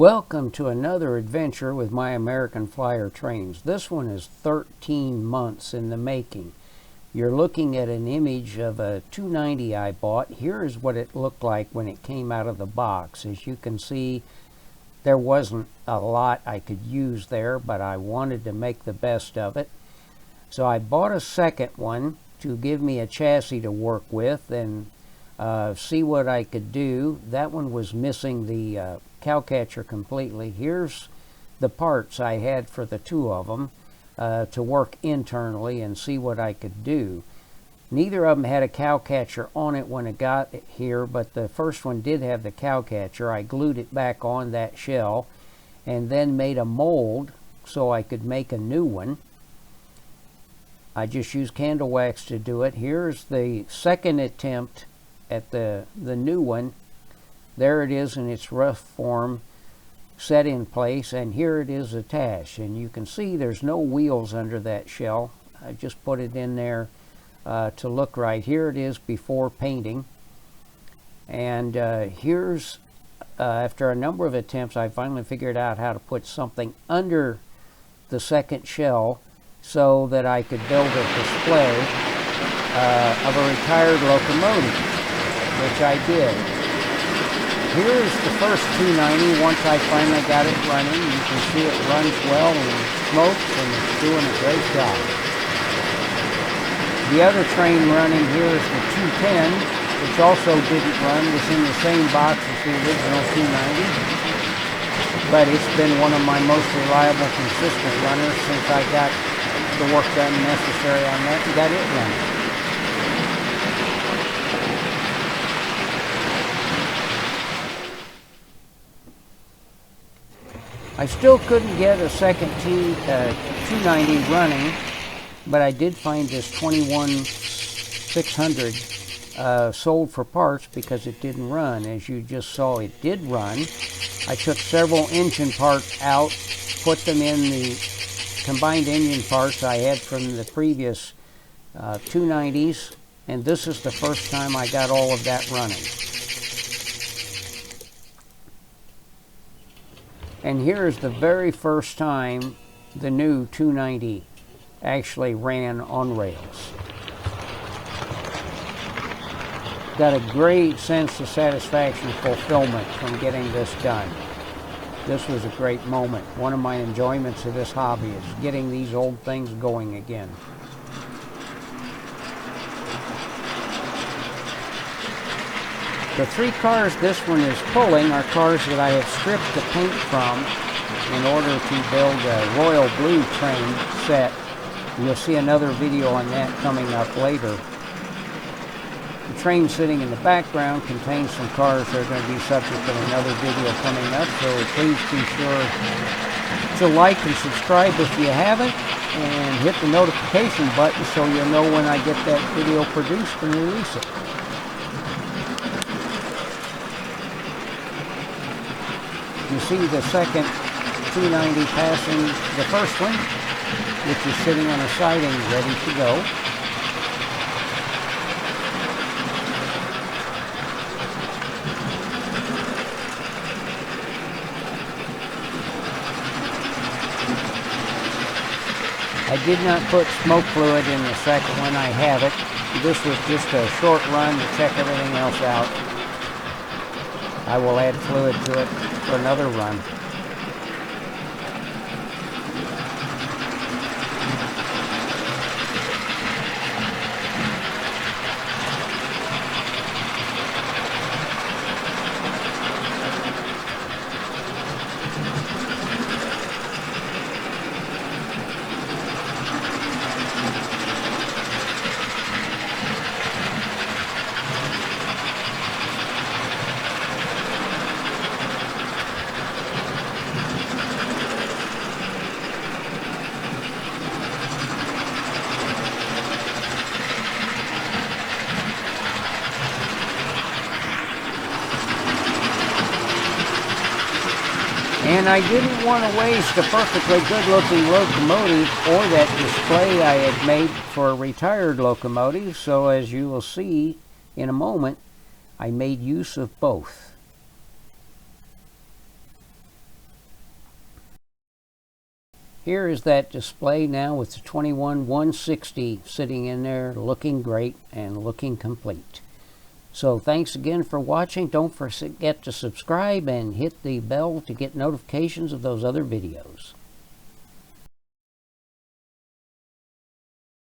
Welcome to another adventure with my American Flyer trains. This one is 13 months in the making. You're looking at an image of a 290 I bought. Here is what it looked like when it came out of the box. As you can see, there wasn't a lot I could use there, but I wanted to make the best of it. So I bought a second one to give me a chassis to work with and see what I could do. That one was missing the cowcatcher completely. Here's the parts I had for the two of them to work internally and see what I could do. Neither of them had a cowcatcher on it when it got here, but the first one did have the cowcatcher. I glued it back on that shell and then made a mold so I could make a new one. I just used candle wax to do it. Here's the second attempt at the new one. There it is in its rough form, set in place, and here it is attached. And you can see there's no wheels under that shell. I just put it in there to look right. Here it is before painting. And here's, after a number of attempts, I finally figured out how to put something under the second shell so that I could build a display of a retired locomotive, which I did. Here's the first 290 once I finally got it running. You can see it runs well and smokes and it's doing a great job. The other train running here is the 210, which also didn't run. It's in the same box as the original 290. But it's been one of my most reliable, consistent runners since I got the work done necessary on that and got it running. I still couldn't get a second 290 running, but I did find this 21600 sold for parts because it didn't run. As you just saw, it did run. I took several engine parts out, put them in the combined engine parts I had from the previous 290s, and this is the first time I got all of that running. And here's the very first time the new 290 actually ran on rails. Got a great sense of satisfaction and fulfillment from getting this done. This was a great moment. One of my enjoyments of this hobby is getting these old things going again. The three cars this one is pulling are cars that I have stripped the paint from in order to build a royal blue train set. You'll see another video on that coming up later. The train sitting in the background contains some cars that are going to be subject to another video coming up, so please be sure to like and subscribe if you haven't, and hit the notification button so you'll know when I get that video produced and release it. You see the second 290 passing the first one, which is sitting on a siding ready to go. I did not put smoke fluid in the second one. I have it. This was just a short run to check everything else out. I will add fluid to it for another run. And I didn't want to waste a perfectly good-looking locomotive or that display I had made for a retired locomotive, so as you will see in a moment, I made use of both. Here is that display now with the 21160 sitting in there, looking great and looking complete. So thanks again for watching. Don't forget to subscribe and hit the bell to get notifications of those other videos.